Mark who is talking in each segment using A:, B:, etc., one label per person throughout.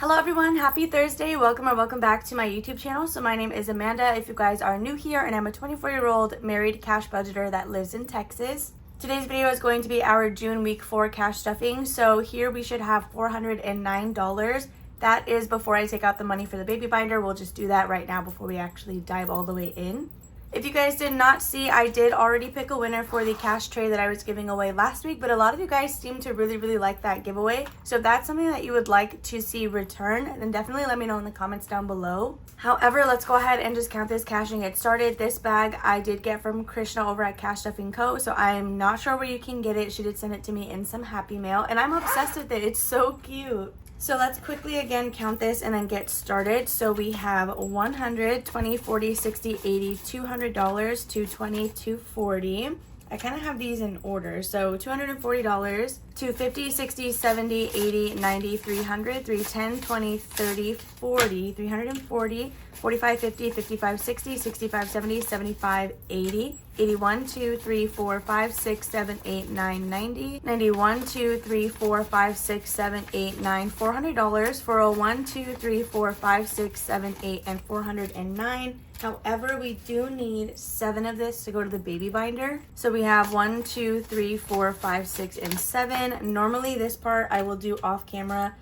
A: Hello everyone, happy Thursday. Welcome or welcome back to my YouTube channel. So my name is Amanda if you guys are new here, and I'm a 24-year-old married cash budgeter that lives in Texas. Today's video is going to be our June week 4 cash stuffing. So here we should have $409. That is before I take out the money for the baby binder. We'll just do that right now before we actually dive all the way in. If you guys did not see, I did already pick a winner for the cash tray that I was giving away last week, but a lot of you guys seem to really like that giveaway. So if that's something that you would like to see return, then definitely let me know in the comments down below. However, let's go ahead and just count this cash and get started. This bag I did get from Krishna over at Cash Stuffing Co. So I'm not sure where you can get it. She did send it to me in some Happy Mail, and I'm obsessed with it. It's so cute. So let's quickly again count this and then get started. So we have $100, $20, $40, $60, $80, $200, $220, $240. I kind of have these in order. So $240, $250, $60, $70, $80, $90, $300, $310, $20, $30, $40, $340, $45, $50, $55, $60, $65, $70, $75, $80, $81, $2, $3, $4, $5, $6, $7, $8, $9, $90, $91, $2, $3, $4, $5, $6, $7, $8, $9, $400, $401, $2, $3, $4, $5, $6, $7, $8, and $409. However, we do need 7 of this to go to the baby binder. So we have 1, 2, 3, 4, 5, 6, and 7. Normally this part I will do off camera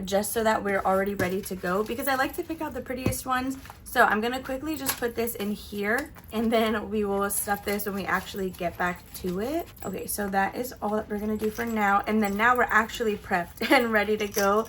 A: just so that we're already ready to go, because I like to pick out the prettiest ones. So I'm gonna quickly just put this in here, and then we will stuff this when we actually get back to it. Okay, so that is all that we're gonna do for now, and then now we're actually prepped and ready to go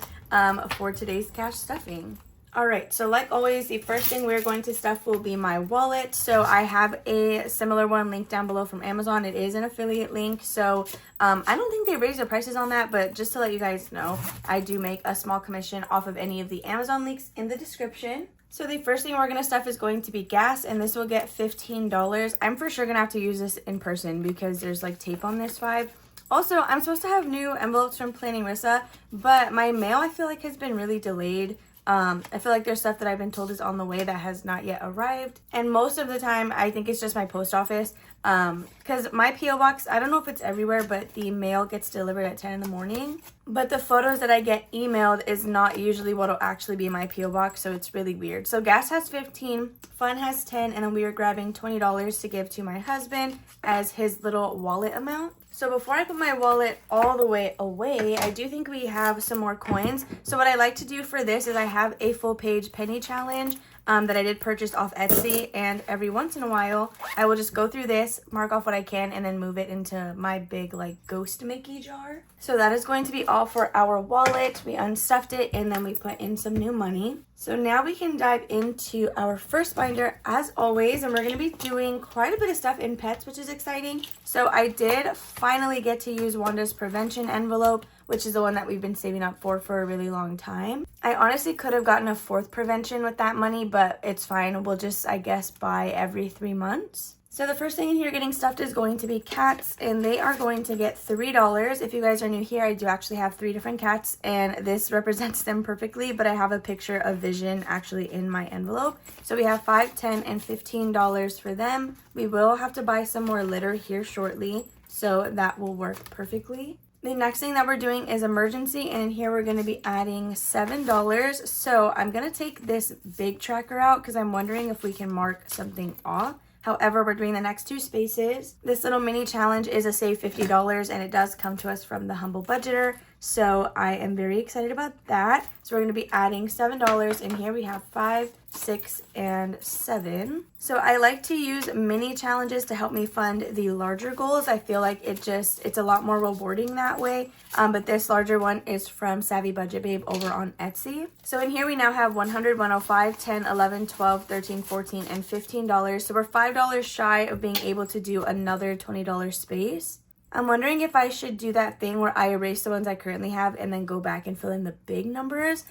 A: for today's cash stuffing. All right, so like always, the first thing we're going to stuff will be my wallet. So I have a similar one linked down below from Amazon. It is an affiliate link, so I don't think they raised the prices on that, but just to let you guys know, I do make a small commission off of any of the Amazon links in the description. So the first thing we're gonna stuff is going to be gas, and this will get $15. I'm for sure gonna have to use this in person because there's like tape on this vibe. Also, I'm supposed to have new envelopes from Planning Rissa, but my mail I feel like has been really delayed. I feel like there's stuff that I've been told is on the way that has not yet arrived, and most of the time I think it's just my post office, because my P.O. box, I don't know if it's everywhere, but the mail gets delivered at 10 in the morning, but the photos that I get emailed is not usually what'll actually be my P.O. box, so it's really weird. So gas has 15, fun has 10, and then we are grabbing $20 to give to my husband as his little wallet amount. So before I put my wallet all the way away, I do think we have some more coins. So what I like to do for this is I have a full page penny challenge that I did purchase off Etsy, and every once in a while I will just go through this, mark off what I can, and then move it into my big like ghost Mickey jar. So that is going to be all for our wallet. We unstuffed it and then we put in some new money. So now we can dive into our first binder as always, and we're going to be doing quite a bit of stuff in pets, which is exciting. So I did finally get to use Wanda's prevention envelope, which is the one that we've been saving up for a really long time. I honestly could have gotten a 4th prevention with that money, but it's fine. We'll just, I guess, buy every 3 months. So the first thing in here getting stuffed is going to be cats, and they are going to get $3. If you guys are new here, I do actually have 3 different cats, and this represents them perfectly, but I have a picture of Vision actually in my envelope. So we have $5, $10, and $15 for them. We will have to buy some more litter here shortly, so that will work perfectly. The next thing that we're doing is emergency, and in here we're going to be adding $7. So I'm going to take this big tracker out because I'm wondering if we can mark something off. However, we're doing the next 2 spaces. This little mini challenge is a save $50, and it does come to us from the Humble Budgeter. So I am very excited about that. So we're going to be adding $7 in here. We have 5, 6, and 7. So I like to use mini challenges to help me fund the larger goals. I feel like it's a lot more rewarding that way. But this larger one is from Savvy Budget Babe over on Etsy. So in here we now have 100, 105, 10, 11, 12, 13, 14, and $15. So we're $5 shy of being able to do another $20 space. I'm wondering if I should do that thing where I erase the ones I currently have and then go back and fill in the big numbers,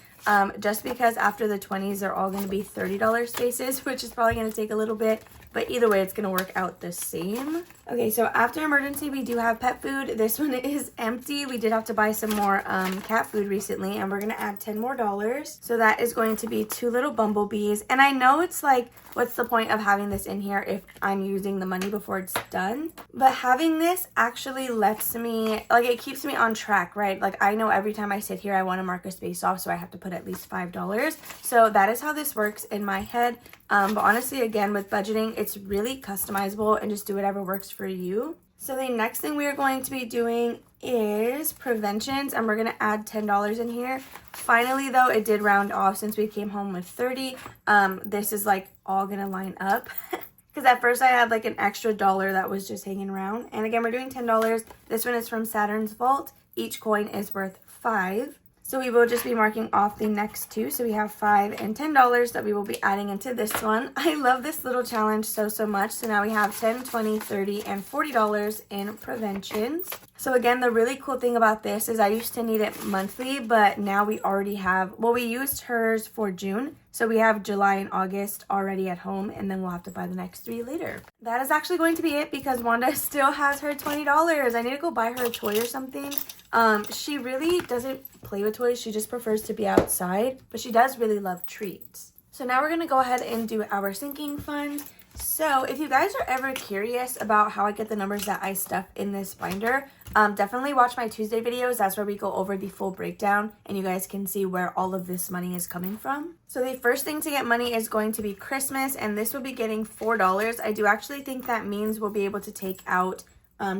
A: just because after the 20s they're all going to be $30 spaces, which is probably going to take a little bit, but either way it's going to work out the same. Okay, so after emergency, we do have pet food. This one is empty. We did have to buy some more cat food recently, and we're going to add $10 more. So that is going to be 2 little bumblebees. And I know it's like, what's the point of having this in here if I'm using the money before it's done? But having this actually lets me, like, it keeps me on track, right? Like, I know every time I sit here, I want to mark a space off, so I have to put at least $5. So that is how this works in my head. But honestly, again, with budgeting, it's really customizable and just do whatever works for you. So the next thing we are going to be doing is preventions, and we're going to add $10 in here. Finally, though, it did round off since we came home with 30. This is like all going to line up. Because at first I had like an extra $1 that was just hanging around. And again, we're doing $10. This one is from Saturn's Vault. Each coin is worth 5. So we will just be marking off the next 2. So we have $5 and $10 that we will be adding into this one. I love this little challenge so much. So now we have $10, $20, $30, and $40 in preventions. So again, the really cool thing about this is I used to need it monthly, but now we already have, well, we used hers for June. So we have July and August already at home, and then we'll have to buy the next 3 later. That is actually going to be it because Wanda still has her $20. I need to go buy her a toy or something. She really doesn't play with toys. She just prefers to be outside, but she does really love treats. So now we're going to go ahead and do our sinking fund. So if you guys are ever curious about how I get the numbers that I stuff in this binder, definitely watch my Tuesday videos. That's where we go over the full breakdown and you guys can see where all of this money is coming from. So the first thing to get money is going to be Christmas, and this will be getting $4. I do actually think that means we'll be able to take out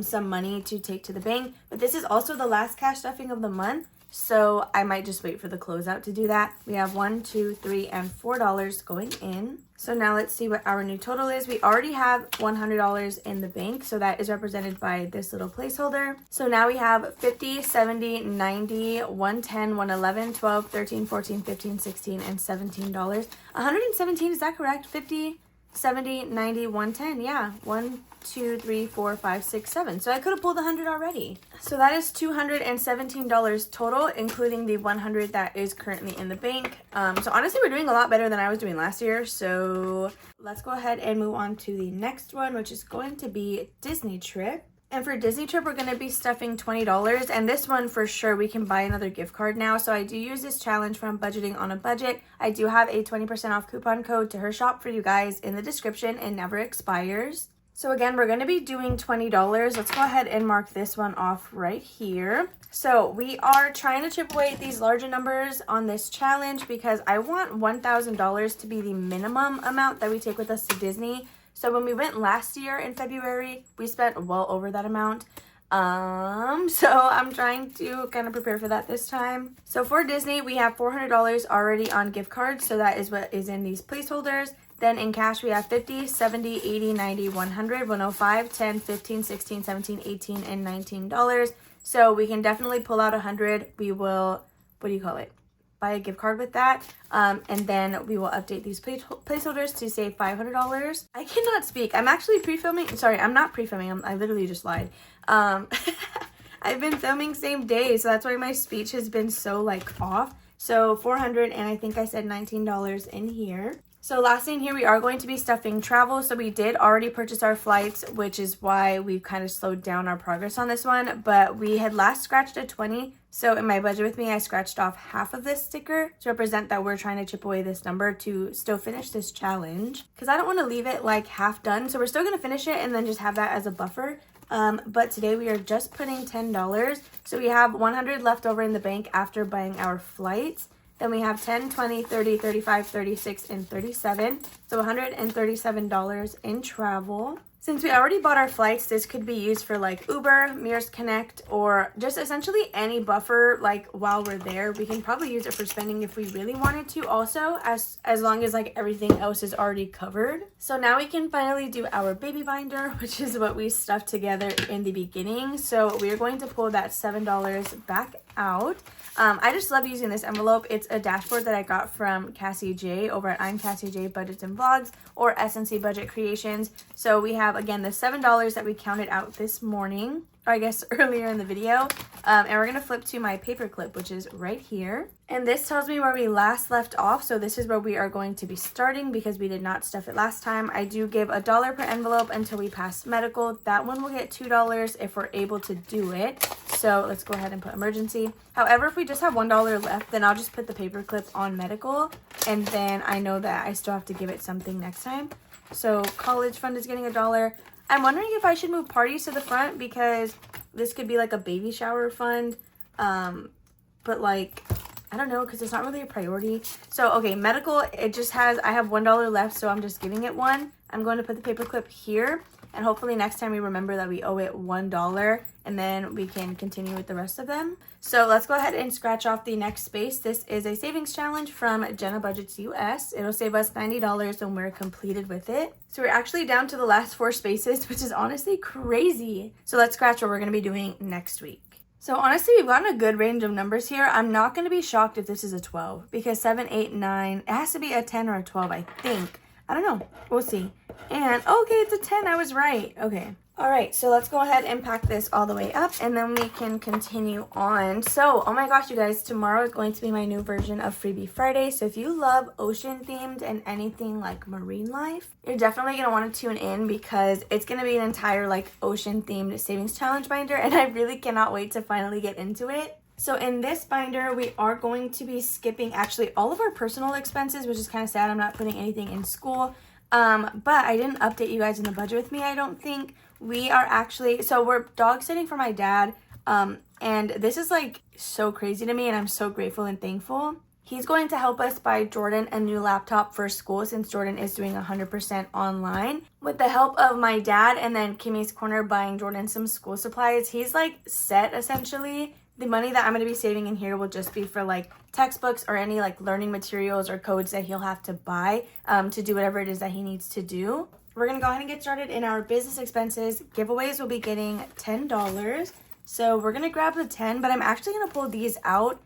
A: some money to take to the bank, but this is also the last cash stuffing of the month. So I might just wait for the closeout to do that. We have $1, $2, $3, and $4 going in. So now let's see what our new total is. We already have $100 in the bank, so that is represented by this little placeholder. So now we have 50, 70, 90, 110, 111, 12, 13, 14, 15, 16, and $17. 117, is that correct? 50, 70, 90, 110. Yeah, 1, 2, 3, 4, 5, 6, 7. So I could have pulled 100 already. So that is $217 total, including the 100 that is currently in the bank. So honestly, we're doing a lot better than I was doing last year. So let's go ahead and move on to the next one, which is going to be Disney trip. And for Disney trip, we're going to be stuffing $20. And this one, for sure, we can buy another gift card now. So I do use this challenge from Budgeting on a Budget. I do have a 20% off coupon code to her shop for you guys in the description. It never expires. So again, we're going to be doing $20. Let's go ahead and mark this one off right here. So we are trying to chip away at these larger numbers on this challenge because I want $1,000 to be the minimum amount that we take with us to Disney. So when we went last year in February, we spent well over that amount. So I'm trying to kind of prepare for that this time. So for Disney, we have $400 already on gift cards. So that is what is in these placeholders. Then in cash, we have 50, 70, 80, 90, 100, 105, 10, 15, 16, 17, 18, and $19. So we can definitely pull out 100. We will, what do you call it? Buy a gift card with that. And then we will update these placeholders to say $500. I cannot speak. I'm actually pre-filming. Sorry, I'm not pre-filming. I literally just lied. I've been filming same day, so that's why my speech has been so like off. So 400, and I think I said $19 in here. So last thing here, we are going to be stuffing travel. So we did already purchase our flights, which is why we've kind of slowed down our progress on this one. But we had last scratched a 20. So in my budget with me, I scratched off half of this sticker to represent that we're trying to chip away this number to still finish this challenge. Because I don't want to leave it like half done. So we're still going to finish it and then just have that as a buffer. But today we are just putting $10. So we have 100 left over in the bank after buying our flights. Then we have 10, 20, 30, 35, 36, and 37. So $137 in travel. Since we already bought our flights, this could be used for like Uber, Mears Connect, or just essentially any buffer like while we're there. We can probably use it for spending if we really wanted to also, as long as like everything else is already covered. So now we can finally do our baby binder, which is what we stuffed together in the beginning. So we are going to pull that $7 back out. I just love using this envelope. It's a dashboard that I got from Cassie J over at I'm Cassie J Budgets and Vlogs or SNC Budget Creations. So we have again the $7 that we counted out this morning. or I guess earlier in the video. And we're going to flip to my paper clip, which is right here. And this tells me where we last left off. So this is where we are going to be starting because we did not stuff it last time. I do give $1 per envelope until we pass medical. That one will get $2 if we're able to do it. So let's go ahead and put emergency. However, if we just have $1 left, then I'll just put the paper clip on medical. And then I know that I still have to give it something next time. So college fund is getting $1. I'm wondering if I should move parties to the front because this could be like a baby shower fund. But like, I don't know, because it's not really a priority. So, okay, medical, it just has, I have $1 left, so I'm just giving it one. I'm going to put the paper clip here. And hopefully next time we remember that we owe it $1 and then we can continue with the rest of them. So let's go ahead and scratch off the next space. This is a savings challenge from Jenna Budgets US. It'll save us $90 when we're completed with it. So we're actually down to the last 4 spaces, which is honestly crazy. So let's scratch what we're going to be doing next week. So honestly, we've gotten a good range of numbers here. I'm not going to be shocked if this is a 12 because 7, 8, 9, it has to be a 10 or a 12, I think. I don't know. We'll see. And okay, it's a 10. I was right. Okay. All right. So let's go ahead and pack this all the way up and then we can continue on. So, oh my gosh, you guys, tomorrow is going to be my new version of Freebie Friday. So if you love ocean themed and anything like marine life, you're definitely going to want to tune in because it's going to be an entire like ocean themed savings challenge binder. And I really cannot wait to finally get into it. So in this binder, we are going to be skipping actually all of our personal expenses, which is kind of sad. I'm not putting anything in school. But I didn't update you guys in the budget with me, I don't think. We are actually, so we're dog sitting for my dad. And this is like so crazy to me and I'm so grateful and thankful. He's going to help us buy Jordan a new laptop for school since Jordan is doing 100% online. With the help of my dad and then Kimmy's Corner buying Jordan some school supplies, he's like set essentially. The money that I'm going to be saving in here will just be for like textbooks or any like learning materials or codes that he'll have to buy to do whatever it is that he needs to do. We're going to go ahead and get started in our business expenses. Giveaways will be getting $10. So we're going to grab the 10, but I'm actually going to pull these out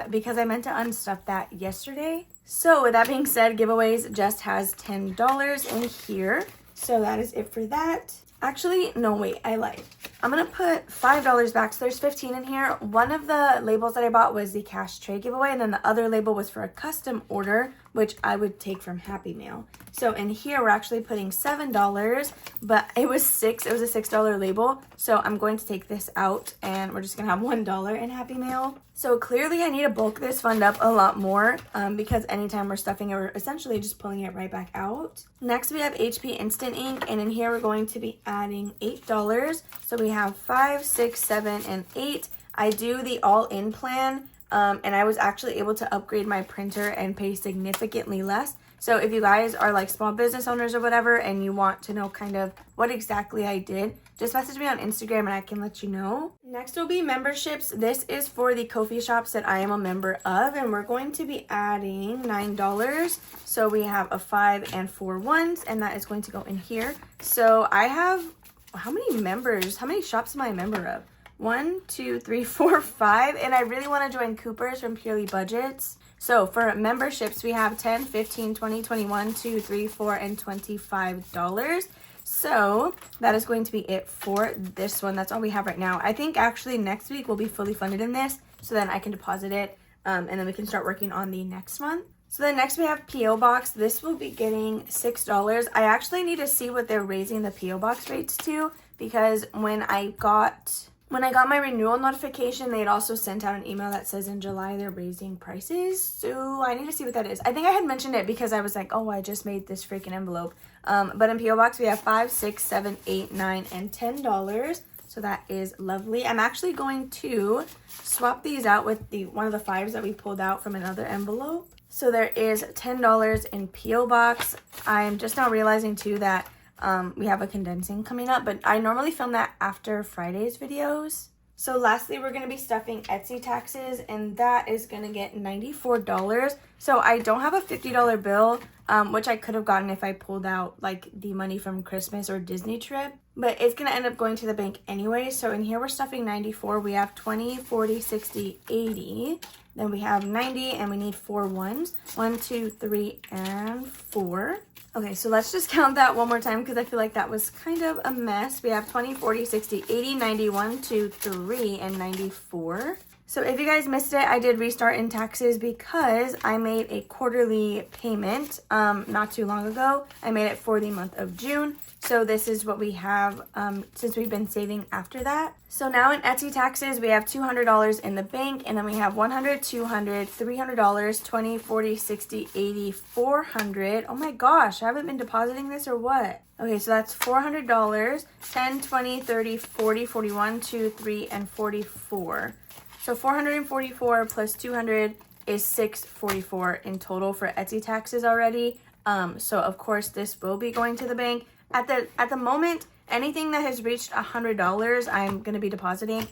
A: because I meant to unstuff that yesterday. So with that being said, giveaways just has $10 in here. So that is it for that. Actually, no, wait, I lied. I'm going to put $5 back, so there's 15 in here. One of the labels that I bought was the cash tray giveaway, and then the other label was for a custom order, which I would take from Happy Mail. So in here, we're actually putting $7, but it was $6. It was a $6 label, so I'm going to take this out, and we're just going to have $1 in Happy Mail. So clearly, I need to bulk this fund up a lot more because anytime we're stuffing it, we're essentially just pulling it right back out. Next, we have HP Instant Ink, and in here, we're going to be adding $8. So we have 5, 6, 7, and 8. I do the all-in plan, and I was actually able to upgrade my printer and pay significantly less. So if you guys are like small business owners or whatever and you want to know kind of what exactly I did, just message me on Instagram and I can let you know. Next will be memberships. This is for the coffee shops that I am a member of, and we're going to be adding $9. So we have a 5 and 4 ones, and that is going to go in here. So I have, how many members? How many shops am I a member of? 1, 2, 3, 4, 5, and I really want to join Cooper's from Purely Budgets. So for memberships, we have 10, 15, 20, 21, 2, 3, 4, and $25. So that is going to be it for this one. That's all we have right now. I think actually next week we'll be fully funded in this, so then I can deposit it, and then we can start working on the next month. So then next we have P.O. Box. This will be getting $6. I actually need to see what they're raising the P.O. Box rates to, because when I got my renewal notification, they had also sent out an email that says in July they're raising prices. So I need to see what that is. I think I had mentioned it because I was like, oh, I just made this freaking envelope. But in P.O. Box, we have 5, 6, 7, 8, 9, and $10. So that is lovely. I'm actually going to swap these out with one of the 5s that we pulled out from another envelope. So there is $10 in P.O. Box. I'm just now realizing too that we have a condensing coming up, but I normally film that after Friday's videos. So lastly, we're going to be stuffing Etsy taxes, and that is going to get $94. So I don't have a $50 bill, which I could have gotten if I pulled out like the money from Christmas or Disney trip, but it's going to end up going to the bank anyway. So in here, we're stuffing $94. We have 20, 40, 60, 80. Then we have 90, and we need 4 ones. 1, 2, 3, and 4. Okay, so let's just count that one more time because I feel like that was kind of a mess. We have 20, 40, 60, 80, 90, 1, 2, 3, and 94. So if you guys missed it, I did restart in taxes because I made a quarterly payment not too long ago. I made it for the month of June. So this is what we have since we've been saving after that. So now in Etsy taxes, we have $200 in the bank, and then we have $100, $200, $300, 20, 40, 60, 80, 400. Oh my gosh, I haven't been depositing this or what? Okay, so that's $400, 10, 20, 30, 40, 41, 2, 3, and 44. So 444 plus 200 is 644 in total for Etsy taxes already. So of course this will be going to the bank. At the moment, anything that has reached $100, I'm going to be depositing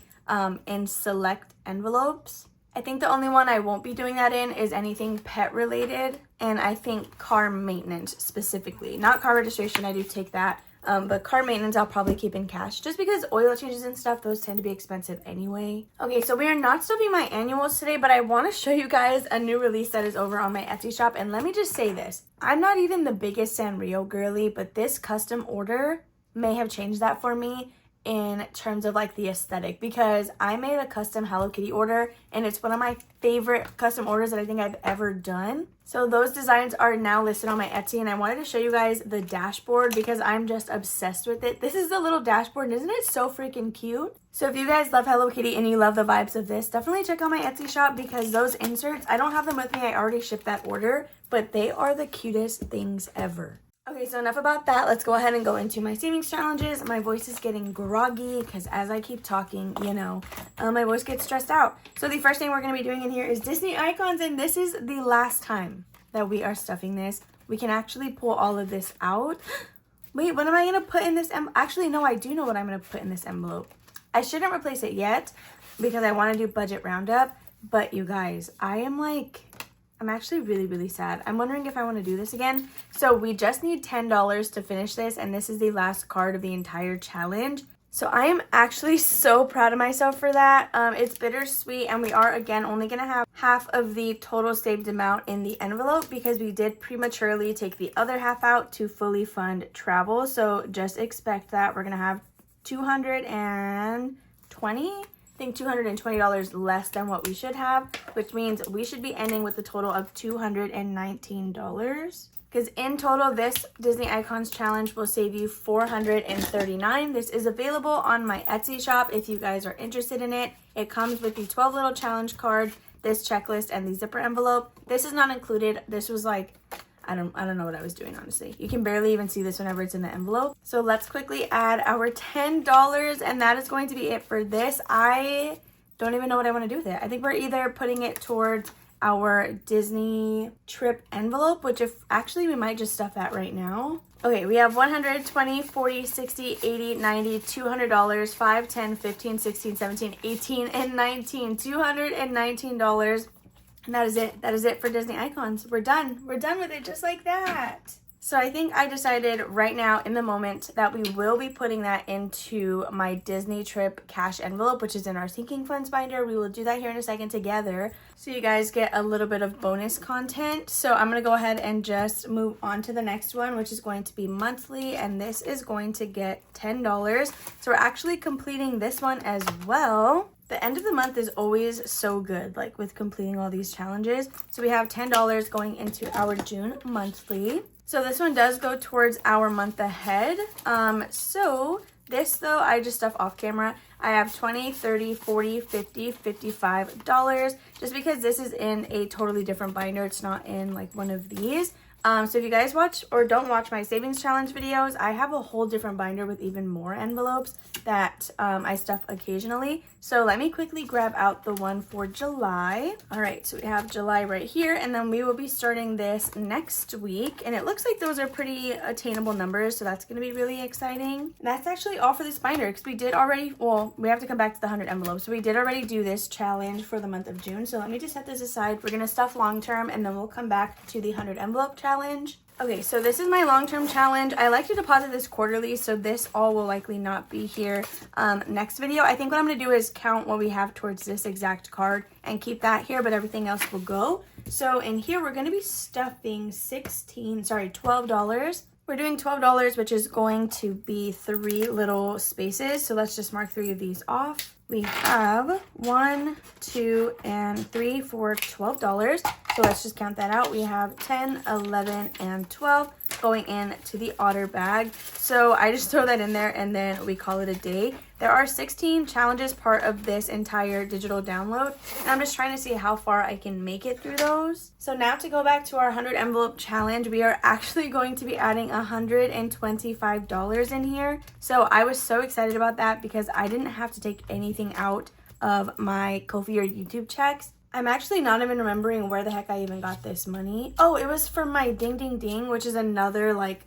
A: in select envelopes. I think the only one I won't be doing that in is anything pet related, and I think car maintenance specifically. Not car registration, I do take that. But car maintenance I'll probably keep in cash just because oil changes and stuff, those tend to be expensive anyway. Okay, so we are not stuffing my annuals today, but I want to show you guys a new release that is over on my Etsy shop. And let me just say this, I'm not even the biggest Sanrio girly, but this custom order may have changed that for me in terms of like the aesthetic, because I made a custom Hello Kitty order and it's one of my favorite custom orders that I think I've ever done. So those designs are now listed on my Etsy, and I wanted to show you guys the dashboard because I'm just obsessed with it. This is the little dashboard, and isn't it so freaking cute? So if you guys love Hello Kitty and you love the vibes of this, definitely check out my Etsy shop because those inserts, I don't have them with me, I already shipped that order, but they are the cutest things ever. Okay, so enough about that. Let's go ahead and go into my savings challenges. My voice is getting groggy because as I keep talking, you know, my voice gets stressed out. So the first thing we're going to be doing in here is Disney icons, and this is the last time that we are stuffing this. We can actually pull all of this out. Wait, what am I going to put in this? Actually, no, I do know what I'm going to put in this envelope. I shouldn't replace it yet because I want to do budget roundup, but you guys, I'm actually really, really sad. I'm wondering if I want to do this again. So we just need $10 to finish this, and this is the last card of the entire challenge. So I am actually so proud of myself for that. It's bittersweet, and we are, again, only going to have half of the total saved amount in the envelope because we did prematurely take the other half out to fully fund travel. So just expect that. We're going to have $220 less than what we should have, which means we should be ending with a total of $219. Because in total, this Disney Icons challenge will save you $439. This is available on my Etsy shop if you guys are interested in it. It comes with the 12 little challenge cards, this checklist, and the zipper envelope. This is not included. This was like, I don't know what I was doing, honestly. You can barely even see this whenever it's in the envelope. So let's quickly add our $10, and that is going to be it for this. I don't even know what I want to do with it. I think we're either putting it towards our Disney trip envelope, which if actually we might just stuff that right now. Okay, we have $100, $20, $40, $60, $80, $90, $200, $5, $10, $15, $16, $17, $18, and $19. $219. And that is it. That is it for Disney Icons. We're done. We're done with it just like that. So I think I decided right now in the moment that we will be putting that into my Disney trip cash envelope, which is in our sinking funds binder. We will do that here in a second together so you guys get a little bit of bonus content. So I'm going to go ahead and just move on to the next one, which is going to be monthly, and this is going to get $10. So we're actually completing this one as well. The end of the month is always so good, like with completing all these challenges. So we have $10 going into our June monthly. So this one does go towards our month ahead. So this though, I just stuff off camera. I have $20, $30, $40, $50, $55, just because this is in a totally different binder. It's not in like one of these. So if you guys watch or don't watch my savings challenge videos, I have a whole different binder with even more envelopes that I stuff occasionally. So let me quickly grab out the one for July. All right, so we have July right here, and then we will be starting this next week. And it looks like those are pretty attainable numbers, so that's gonna be really exciting. That's actually all for this binder, because we did already, well, we have to come back to the 100 envelopes. So we did already do this challenge for the month of June. So let me just set this aside. We're gonna stuff long term, and then we'll come back to the 100 envelope challenge. Okay, so this is my long-term challenge. I like to deposit this quarterly, so this all will likely not be here next video. I think what I'm going to do is count what we have towards this exact card and keep that here, but everything else will go. So in here, we're going to be stuffing $12. We're doing $12, which is going to be 3 little spaces. So let's just mark 3 of these off. We have 1, 2, and 3 for $12. So let's just count that out. We have 10, 11, and 12 going into the otter bag. So I just throw that in there and then we call it a day. There are 16 challenges part of this entire digital download, and I'm just trying to see how far I can make it through those. So now to go back to our 100 envelope challenge, we are actually going to be adding $125 in here. So I was so excited about that because I didn't have to take anything out of my Ko-fi or YouTube checks. I'm actually not even remembering where the heck I even got this money. Oh, it was from my Ding Ding Ding, which is another like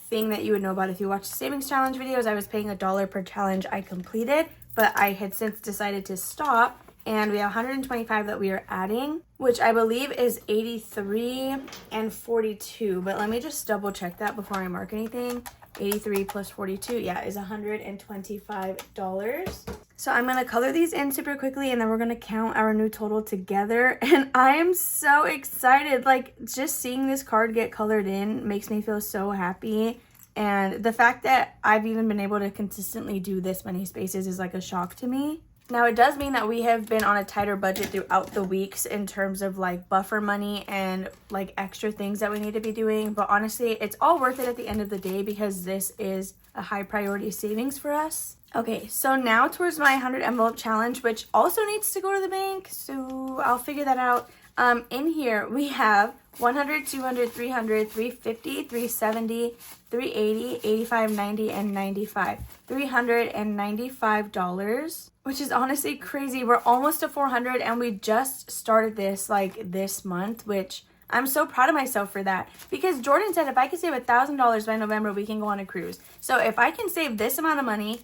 A: thing that you would know about if you watch the savings challenge videos. I was paying $1 per challenge I completed, but I had since decided to stop, and we have 125 that we are adding, which I believe is 83 and 42, but let me just double check that before I mark anything. 83 plus 42, yeah, is $125. So I'm going to color these in super quickly, and then we're going to count our new total together. And I am so excited. Like, just seeing this card get colored in makes me feel so happy. And the fact that I've even been able to consistently do this many spaces is like a shock to me. Now, it does mean that we have been on a tighter budget throughout the weeks in terms of like buffer money and like extra things that we need to be doing. But honestly, it's all worth it at the end of the day because this is a high priority savings for us. Okay, so now towards my 100 envelope challenge, which also needs to go to the bank. So I'll figure that out. In here, we have 100, 200, 300, 350, 370, 380, 85, 90, and 95. $395, which is honestly crazy. We're almost to 400, and we just started this like this month, which I'm so proud of myself for that. Because Jordan said if I could save $1,000 by November, we can go on a cruise. So if I can save this amount of money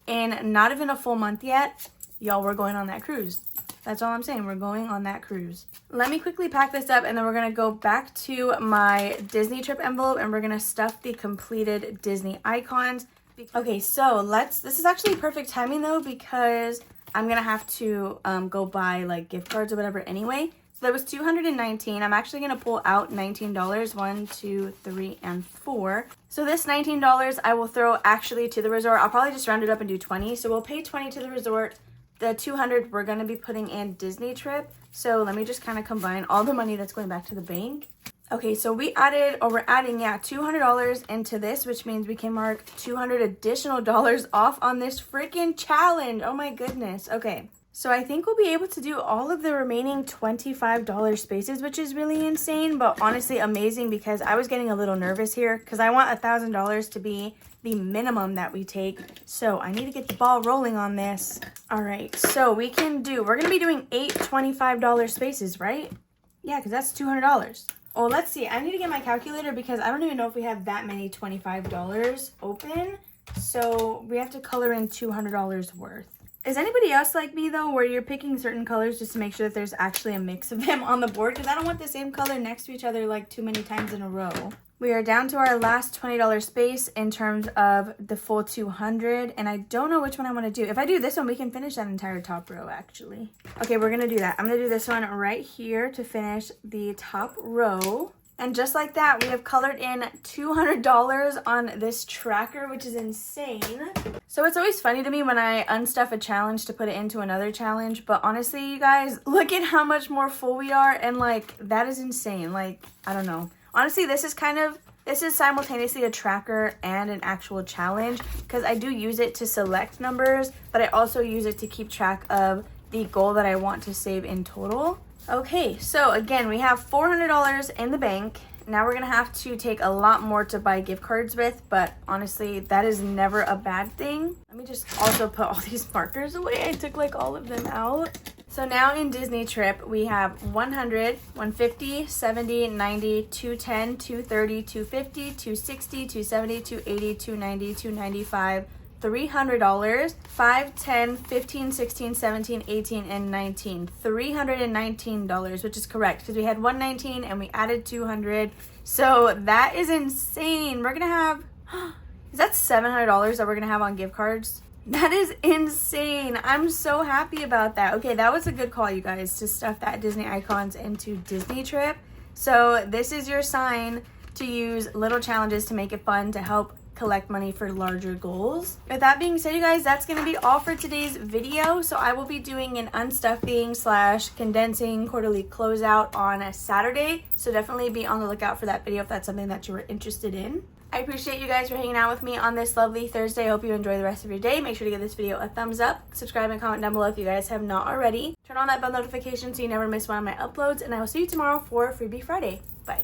A: in not even a full month yet, y'all, we're going on that cruise. That's all I'm saying. We're going on that cruise. Let me quickly pack this up, and then we're going to go back to my Disney trip envelope, and we're going to stuff the completed Disney icons. Okay, so this is actually perfect timing though, because I'm going to have to go buy like gift cards or whatever anyway. So that was $219. I'm actually going to pull out $19. 1, 2, 3, and 4. So this $19 I will throw actually to the resort. I'll probably just round it up and do 20. So we'll pay 20 to the resort. The 200 we're going to be putting in Disney trip. So let me just kind of combine all the money that's going back to the bank. Okay, so we're adding $200 into this, which means we can mark $200 additional dollars off on this freaking challenge. Oh my goodness. Okay. So I think we'll be able to do all of the remaining $25 spaces, which is really insane, but honestly amazing because I was getting a little nervous here because I want $1,000 to be the minimum that we take. So I need to get the ball rolling on this. All right, so we're going to be doing 8 $25 spaces, right? Yeah, because that's $200. Oh, let's see. I need to get my calculator because I don't even know if we have that many $25 open. So we have to color in $200 worth. Is anybody else like me though, where you're picking certain colors just to make sure that there's actually a mix of them on the board? Because I don't want the same color next to each other like too many times in a row. We are down to our last $20 space in terms of the full 200, and I don't know which one I want to do. If I do this one, we can finish that entire top row actually. Okay, we're going to do that. I'm going to do this one right here to finish the top row. And just like that, we have colored in $200 on this tracker, which is insane. So it's always funny to me when I unstuff a challenge to put it into another challenge. But honestly, you guys, look at how much more full we are. And like, that is insane. Like, I don't know. Honestly, this is simultaneously a tracker and an actual challenge because I do use it to select numbers, but I also use it to keep track of the goal that I want to save in total. Okay, so again, we have $400 in the bank. Now we're gonna have to take a lot more to buy gift cards with, but honestly, that is never a bad thing. Let me just also put all these markers away. I took like all of them out. So now in Disney trip, we have 100, 150, 70, 90, 210, 230, 250, 260, 270, 280, 290, 295, $300, 5, 10, 15, 16, 17, 18, and 19. $319, which is correct because we had 119 and we added 200. So that is insane. We're gonna have, is that $700 that we're gonna have on gift cards? That is insane. I'm so happy about that. Okay, that was a good call, you guys, to stuff that Disney icons into Disney trip. So this is your sign to use little challenges to make it fun to help collect money for larger goals. With that being said, you guys, that's going to be all for today's video. So I will be doing an unstuffing / condensing quarterly closeout on a Saturday. So definitely be on the lookout for that video if that's something that you were interested in. I appreciate you guys for hanging out with me on this lovely Thursday. I hope you enjoy the rest of your day. Make sure to give this video a thumbs up, subscribe and comment down below if you guys have not already. Turn on that bell notification so you never miss one of my uploads, and I will see you tomorrow for Freebie Friday. Bye.